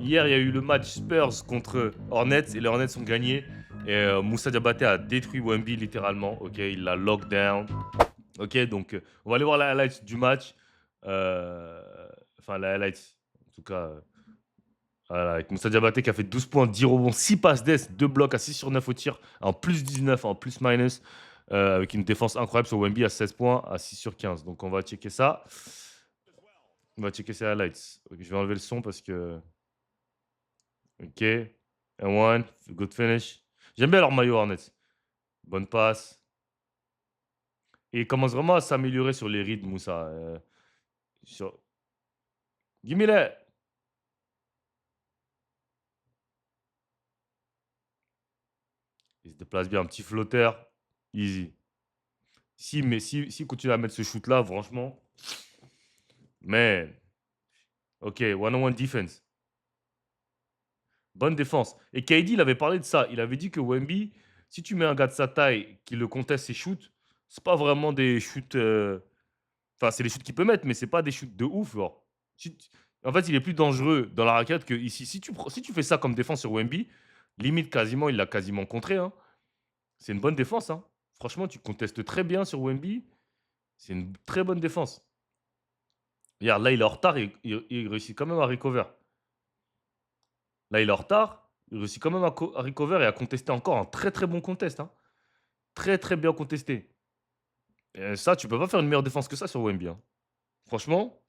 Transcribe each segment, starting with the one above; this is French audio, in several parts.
Hier, il y a eu le match Spurs contre Hornets et les Hornets ont gagné. Et Moussa Diabaté a détruit Wemby littéralement. Ok, il l'a lock down. Ok, donc on va aller voir la highlights du match. Enfin, la highlights, en tout cas. Voilà, avec Moussa Diabaté qui a fait 12 points, 10 rebonds, 6 passes d'ess, 2 blocs à 6 sur 9 au tir, en plus 19, en plus minus, avec une défense incroyable sur Wemby à 16 points, à 6 sur 15. Donc on va checker ça. On va checker ses highlights. Ok, je vais enlever le son parce que. Ok. And one. Good finish. J'aime bien leur maillot Hornets. Bonne passe. Et il commence vraiment à s'améliorer sur les rythmes, Moussa. Sur... Give me that. Il se déplace bien. Un petit flotteur. Easy. Si continue à mettre ce shoot-là, franchement. Man. Ok. One-on-one defense. Bonne défense. Et KD, il avait parlé de ça. Il avait dit que Wemby, si tu mets un gars de sa taille qui le conteste ses shoots, c'est pas vraiment des shoots. Enfin, c'est les shoots qu'il peut mettre, mais c'est pas des shoots de ouf. Genre. En fait, il est plus dangereux dans la raquette que ici. Si tu fais ça comme défense sur Wemby, limite quasiment, il l'a quasiment contré. Hein. C'est une bonne défense. Hein. Franchement, tu contestes très bien sur Wemby. C'est une très bonne défense. Regarde, là, il est en retard et il réussit quand même à recover. Là, il est en retard. Il réussit quand même à recover et à contester encore un très très bon contest. Hein. Très très bien contesté. Et ça, tu peux pas faire une meilleure défense que ça sur Wemby. Hein. Franchement,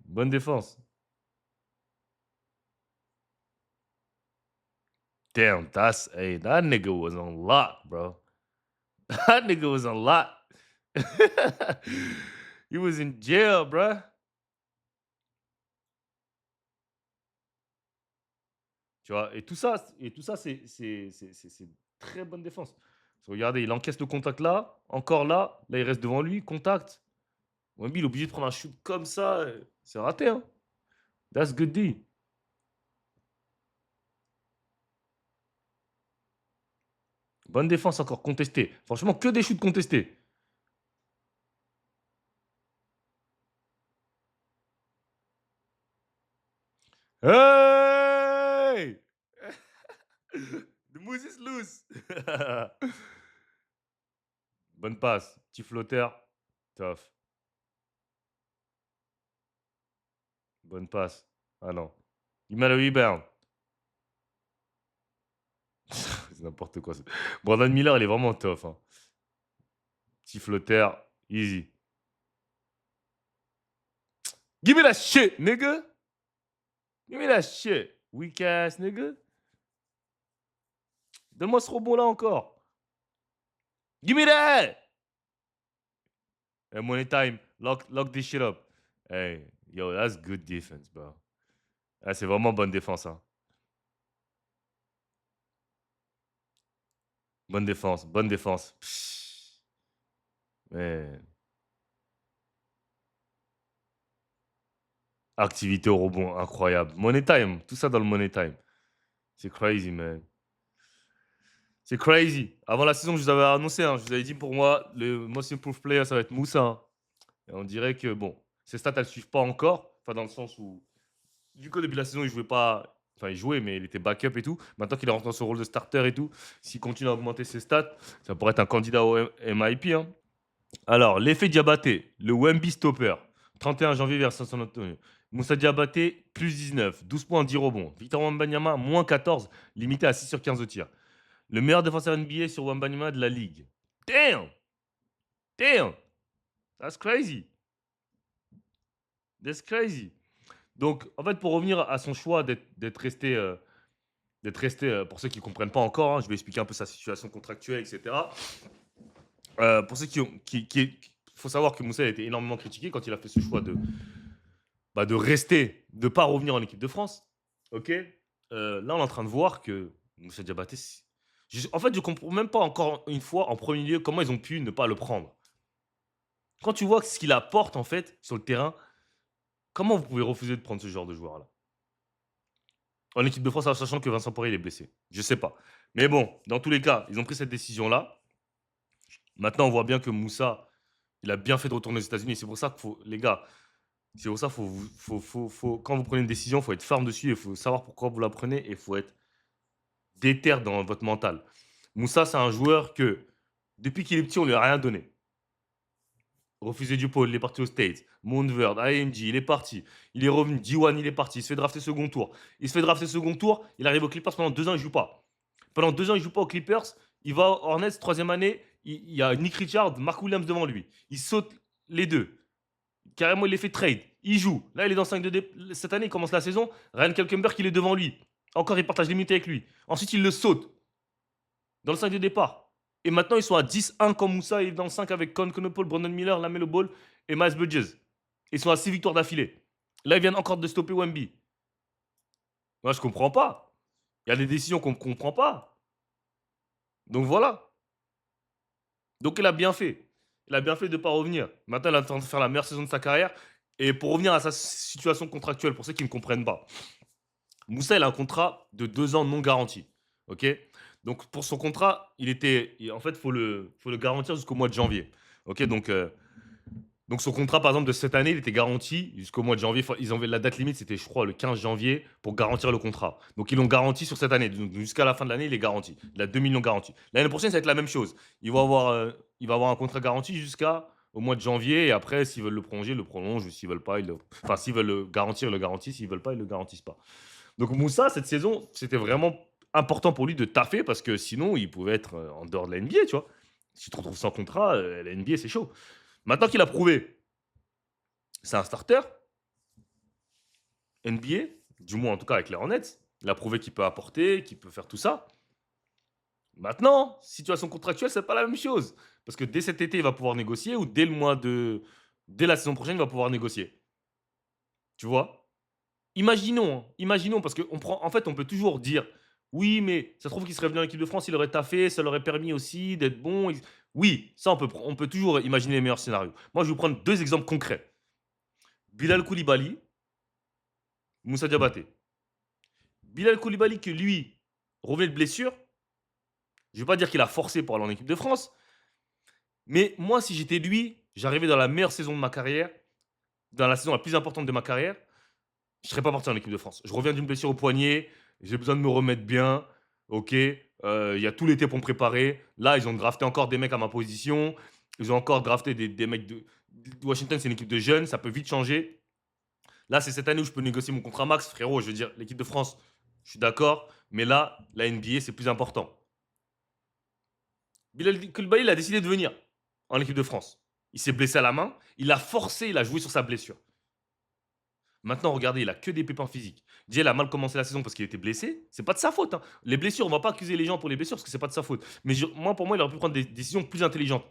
bonne défense. Damn, hey, that nigga was on lot, bro. That nigga was on lot. He was in jail, bro. Tu vois, et tout ça, c'est très bonne défense. Regardez, il encaisse le contact là, encore là, là il reste devant lui, contact. Wemby, il est obligé de prendre un shoot comme ça, c'est raté, hein. That's good D. Bonne défense encore contestée. Franchement, que des shoots contestés. Hey! The moose is loose. Bonne passe. Petit flotteur. Tough. Bonne passe. Ah non. Il met le rebound. C'est n'importe quoi. Brandon Miller, il est vraiment tough. Hein. Petit flotteur. Easy. Give me that shit, nigga. Give me that shit. Weak ass, nigga. Donne-moi ce rebond là encore. Give me that. Hey, money time. Lock this shit up. Hey, yo, that's good defense, bro. Ah, c'est vraiment bonne défense. Hein. Bonne défense, bonne défense. Psh, man. Activité au rebond, incroyable. Money time, tout ça dans le money time. C'est crazy, man. C'est crazy. Avant la saison, je vous avais annoncé, hein, je vous avais dit pour moi, le most improved player, ça va être Moussa. Hein. Et on dirait que, bon, ses stats, elles ne suivent pas encore. Enfin, dans le sens où, du coup, depuis la saison, il jouait pas. Enfin, il jouait, mais il était backup et tout. Maintenant qu'il est rentré dans son rôle de starter et tout, s'il continue à augmenter ses stats, ça pourrait être un candidat au MIP. Hein. Alors, l'effet Diabaté, le Wemby stopper, 31 janvier vers San Antonio. Moussa Diabaté, plus 19, 12 points, 10 rebonds. Victor Wembanyama, moins 14, limité à 6 sur 15 au tir. Le meilleur défenseur NBA sur Wembanyama de la ligue. Damn! Damn! That's crazy! That's crazy! Donc, en fait, pour revenir à son choix d'être resté, pour ceux qui ne comprennent pas encore, hein, je vais expliquer un peu sa situation contractuelle, etc. Pour ceux faut savoir que Moussa a été énormément critiqué quand il a fait ce choix de rester, de ne pas revenir en équipe de France. Ok. Là, on est en train de voir que Moussa Diabaté. En fait, je ne comprends même pas encore une fois, en premier lieu, comment ils ont pu ne pas le prendre. Quand tu vois ce qu'il apporte, en fait, sur le terrain, comment vous pouvez refuser de prendre ce genre de joueur-là en équipe de France, sachant que Vincent Poirier est blessé? Je sais pas. Mais bon, dans tous les cas, ils ont pris cette décision-là. Maintenant, on voit bien que Moussa, il a bien fait de retourner aux États-Unis. C'est pour ça qu'il faut, les gars, C'est pour ça, quand vous prenez une décision, il faut être ferme dessus, il faut savoir pourquoi vous la prenez et il faut être déter dans votre mental. Moussa, c'est un joueur que, depuis qu'il est petit, on lui a rien donné. Refusé du pôle, il est parti aux States. Moonverd, AMG, il est parti. Il est revenu. D1, il est parti. Il se fait drafter second tour. Il se fait drafter second tour. Il arrive aux Clippers pendant 2 ans, il joue pas. Pendant 2 ans, il joue pas aux Clippers. Il va aux Hornets, troisième année. Il y a Nick Richards, Mark Williams devant lui. Il saute les deux. Carrément, il les fait trade. Il joue. Là, il est dans 5 de cette année, il commence la saison. Ryan Kelkenberg, il est devant lui. Encore, il partage les minutes avec lui. Ensuite, il le saute dans le 5 de départ. Et maintenant, ils sont à 10-1 quand Moussa est dans le 5 avec Con Conopole, Brandon Miller, Lamelo Ball et Miles Bridges. Ils sont à 6 victoires d'affilée. Là, ils viennent encore de stopper Wemby. Moi, je comprends pas. Il y a des décisions qu'on ne comprend pas. Donc voilà. Donc il a bien fait. Il a bien fait de ne pas revenir. Maintenant, il est en train de faire la meilleure saison de sa carrière. Et pour revenir à sa situation contractuelle, pour ceux qui ne comprennent pas, Moussa, il a un contrat de 2 ans non garanti. OK? Donc pour son contrat, en fait, faut le garantir jusqu'au mois de janvier. OK? Donc son contrat, par exemple, de cette année, il était garanti jusqu'au mois de janvier. Ils ont, la date limite, c'était, je crois, le 15 janvier pour garantir le contrat. Donc ils l'ont garanti sur cette année. Donc jusqu'à la fin de l'année, il est garanti. Il a 2 millions garantis. L'année prochaine, ça va être la même chose. Il va avoir un contrat garanti jusqu'au mois de janvier. Et après, s'ils veulent le prolonger, ils le prolongent. Ou s'ils veulent pas, enfin, s'ils veulent le garantir, ils le garantissent. S'ils veulent pas, ils le garantissent pas. Donc Moussa, cette saison, c'était vraiment important pour lui de taffer parce que sinon, il pouvait être en dehors de la NBA, tu vois. Si tu te retrouves sans contrat, la NBA, c'est chaud. Maintenant qu'il a prouvé, c'est un starter, NBA, du moins en tout cas avec les Hornets. Il a prouvé qu'il peut apporter, qu'il peut faire tout ça. Maintenant, situation contractuelle, c'est pas la même chose. Parce que dès cet été, il va pouvoir négocier ou dès la saison prochaine, il va pouvoir négocier. Tu vois? Imaginons, parce en fait, on peut toujours dire, oui, mais ça se trouve qu'il serait venu en équipe de France, il aurait taffé, ça l'aurait permis aussi d'être bon. Oui, ça, on peut toujours imaginer les meilleurs scénarios. Moi, je vais vous prendre 2 exemples concrets. Bilal Koulibaly, Moussa Diabaté. Bilal Koulibaly, que lui, revenait de blessure, je ne vais pas dire qu'il a forcé pour aller en équipe de France, mais moi, si j'étais lui, j'arrivais dans la meilleure saison de ma carrière, dans la saison la plus importante de ma carrière, je ne serais pas parti en équipe de France. Je reviens d'une blessure au poignet, j'ai besoin de me remettre bien, ok, il y a tout l'été pour me préparer. Là, ils ont drafté encore des mecs à ma position, ils ont encore drafté des mecs de Washington, c'est une équipe de jeunes, ça peut vite changer. Là, c'est cette année où je peux négocier mon contrat max, frérot. Je veux dire, l'équipe de France, je suis d'accord, mais là, la NBA, c'est plus important. Bilal Koulibaly, il a décidé de venir en équipe de France. Il s'est blessé à la main, il a forcé, il a joué sur sa blessure. Maintenant, regardez, il a que des pépins physiques. Déjà, il a mal commencé la saison parce qu'il était blessé. C'est pas de sa faute, hein. Les blessures, on va pas accuser les gens pour les blessures parce que c'est pas de sa faute. Mais moi, pour moi, il aurait pu prendre des décisions plus intelligentes.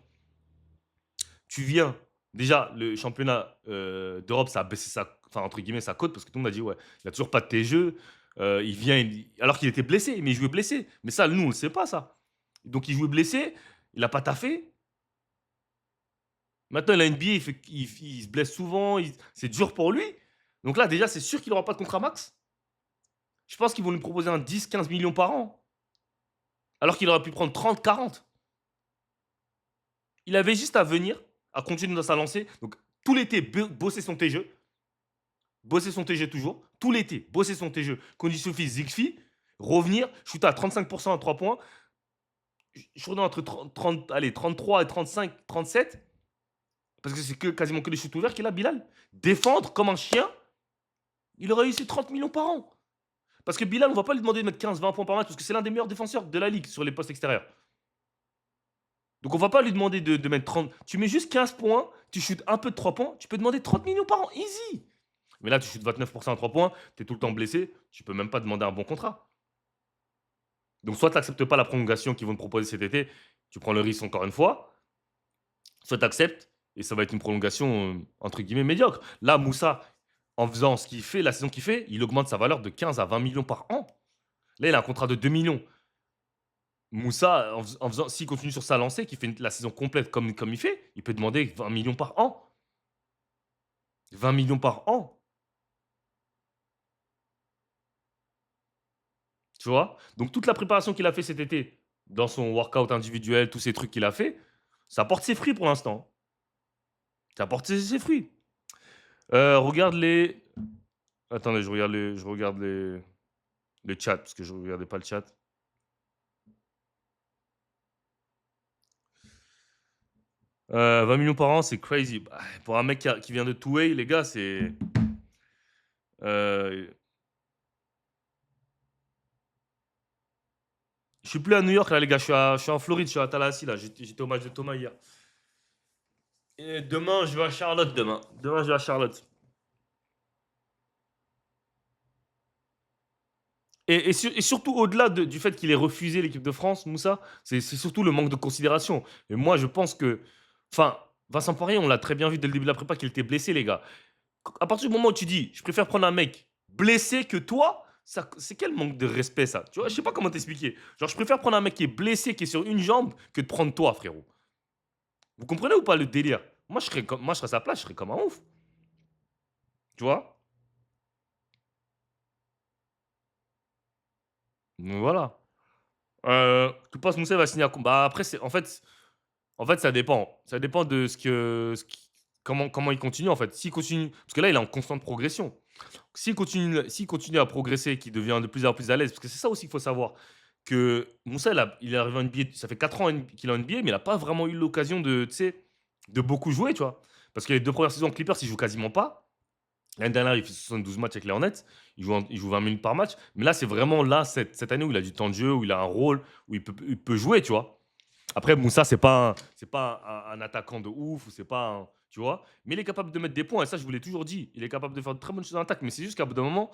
Tu viens, déjà, le championnat d'Europe, ça a baissé enfin, entre guillemets, sa cote parce que tout le monde a dit, ouais, il a toujours pas de tes jeux. Il vient, alors qu'il était blessé, mais il jouait blessé. Mais ça, nous, on le sait pas, ça. Donc, il jouait blessé, il a pas taffé. Maintenant, la NBA, il se blesse souvent, c'est dur pour lui. Donc là, déjà, c'est sûr qu'il n'aura pas de contrat max. Je pense qu'ils vont lui proposer un 10-15 millions par an. Alors qu'il aurait pu prendre 30-40. Il avait juste à venir, à continuer dans sa lancée. Donc, tout l'été, bosser son TG. Bosser son TG toujours. Tout l'été, bosser son TG. Condition physique, revenir, shooter à 35% à 3 points. Je tournais entre 33 et 35, 37. Parce que c'est quasiment que les shoots ouverts qu'il a, Bilal. Défendre comme un chien, il aurait eu ses 30 millions par an. Parce que Bilal, on ne va pas lui demander de mettre 15-20 points par match parce que c'est l'un des meilleurs défenseurs de la ligue sur les postes extérieurs. Donc on ne va pas lui demander de mettre 30. Tu mets juste 15 points, tu shootes un peu de 3 points, tu peux demander 30 millions par an, easy. Mais là, tu shootes 29% à 3 points, tu es tout le temps blessé, tu peux même pas demander un bon contrat. Donc soit tu n'acceptes pas la prolongation qu'ils vont te proposer cet été, tu prends le risque encore une fois, soit tu acceptes et ça va être une prolongation entre guillemets médiocre. Là, Moussa, en faisant ce qu'il fait, la saison qu'il fait, il augmente sa valeur de 15 à 20 millions par an. Là, il a un contrat de 2 millions. Moussa, s'il continue sur sa lancée, qu'il fait la saison complète comme il fait, il peut demander 20 millions par an. 20 millions par an. Tu vois? Donc, toute la préparation qu'il a fait cet été, dans son workout individuel, tous ces trucs qu'il a fait, ça porte ses fruits pour l'instant. Ça porte ses fruits. Regarde les. Attendez, je regarde les chats, parce que je regardais pas le chat. 20 millions par an, c'est crazy. Bah, pour un mec qui vient de Touay, les gars, c'est. euh, Je suis plus à New York, là, les gars. Je suis en Floride, je suis à Tallahassee, là. J'étais au match de Thomas hier. Et demain, je vais à Charlotte, demain. Demain, je vais à Charlotte. Et surtout, au-delà du fait qu'il ait refusé l'équipe de France, Moussa, c'est surtout le manque de considération. Et moi, je pense que. Enfin, Vincent Poirier, on l'a très bien vu dès le début de la prépa qu'il était blessé, les gars. À partir du moment où tu dis, je préfère prendre un mec blessé que toi, ça, c'est quel manque de respect, ça? Tu vois, je sais pas comment t'expliquer. Genre, je préfère prendre un mec qui est blessé, qui est sur une jambe, que de prendre toi, frérot. Vous comprenez ou pas le délire? Moi, je serais à sa place, je serais comme un ouf. Tu vois? Donc voilà. Tu penses Moussa va signer à. Bah, après, en fait, ça dépend. Ça dépend de comment il continue, en fait. S'il continue. Parce que là, il est en constante progression. S'il continue à progresser, qu'il devient de plus en plus à l'aise, parce que c'est ça aussi qu'il faut savoir, que Moussa, il est arrivé en NBA, ça fait 4 ans qu'il est en NBA, mais il n'a pas vraiment eu l'occasion de, tu sais, de beaucoup jouer, tu vois. Parce que les 2 premières saisons en Clippers, il joue quasiment pas. L'année dernière, il fait 72 matchs avec les Hornets. Il joue 20 minutes par match. Mais là, c'est vraiment là, cette année où il a du temps de jeu, où il a un rôle, où il peut jouer, tu vois. Après, Moussa, c'est pas un attaquant de ouf, ou c'est pas un, tu vois. Mais il est capable de mettre des points, et ça, je vous l'ai toujours dit. Il est capable de faire de très bonnes choses en attaque. Mais c'est juste qu'à bout d'un moment,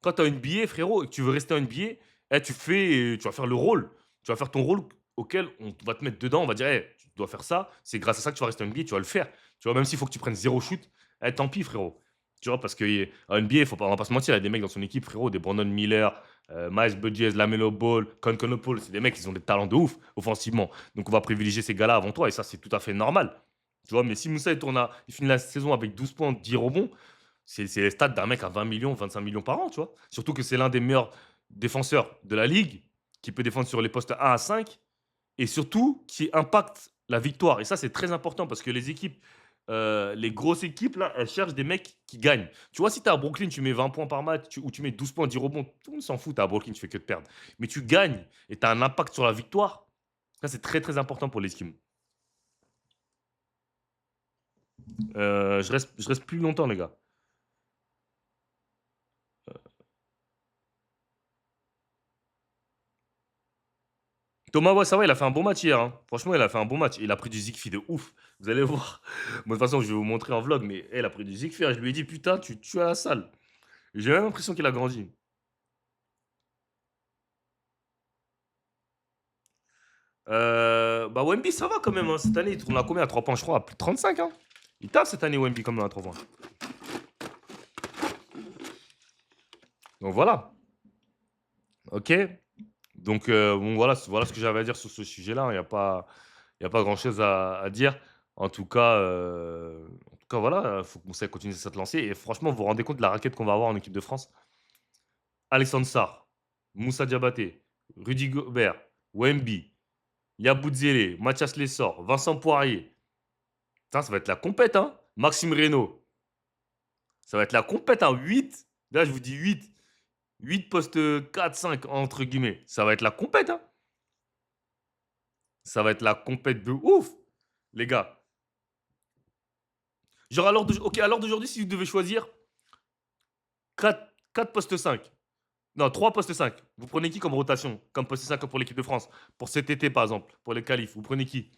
quand tu as une billet, frérot, et que tu veux rester en NBA, tu vas faire le rôle. Tu vas faire ton rôle auquel on va te mettre dedans. On va dire, hey, tu dois faire ça. C'est grâce à ça que tu vas rester en NBA, tu vas le faire. Tu vois, même s'il faut que tu prennes 0 shoot, tant pis, frérot. Tu vois, parce qu'en NBA, on va pas se mentir, il y a des mecs dans son équipe, frérot, des Brandon Miller, Miles Bridges, Lamelo Ball, Conconopole, c'est des mecs qui ont des talents de ouf offensivement. Donc on va privilégier ces gars-là avant toi, et ça, c'est tout à fait normal. Tu vois, mais si Moussa il finit la saison avec 12 points, 10 rebonds, c'est les stats d'un mec à 20 millions, 25 millions par an, tu vois. Surtout que c'est l'un des meilleurs défenseurs de la ligue, qui peut défendre sur les postes 1 à 5, et surtout qui impacte la victoire. Et ça, c'est très important parce que les grosses équipes, là, elles cherchent des mecs qui gagnent. Tu vois, si tu es à Brooklyn, tu mets 20 points par match, ou tu mets 12 points, 10 rebonds, tout le monde s'en fout, tu es à Brooklyn, tu fais que de perdre. Mais tu gagnes et tu as un impact sur la victoire. Ça, c'est très, très important pour les Skims. Je reste plus longtemps, les gars. Thomas, ouais, ça va, il a fait un bon match hier, hein. Franchement, il a fait un bon match. Il a pris du Zigfi de ouf. Vous allez voir. Moi, de toute façon, je vais vous montrer en vlog, mais il a pris du Zigfi. Je lui ai dit, putain, tu tues à la salle. J'ai même l'impression qu'il a grandi. Bah, Wemby, ça va quand même, hein. Cette année, il tourne à combien? À 3 points, je crois, à plus de 35, hein. Il tape cette année, Wemby, comme à 3 points. Donc voilà. Ok. Donc, bon, voilà ce que j'avais à dire sur ce sujet-là. Il y a pas grand-chose à dire. En tout cas, voilà, il faut qu'on sait continuer à se lancer. Et franchement, vous vous rendez compte de la raquette qu'on va avoir en équipe de France? Alexandre Sarr, Moussa Diabaté, Rudy Gobert, Wemby, Yaboudzele, Mathias Lessort, Vincent Poirier. Putain, ça va être la compète, hein. Maxime Reynaud. Ça va être la compète, hein. 8. Là, je vous dis 8. 8 postes 4, 5, entre guillemets. Ça va être la compète, hein. Ça va être la compète de ouf, les gars. Genre, ok, à l'heure d'aujourd'hui, si vous devez choisir 4 postes 5. Non, 3 postes 5. Vous prenez qui comme rotation? Comme poste 5 pour l'équipe de France? Pour cet été, par exemple, pour les qualifs. Vous prenez qui?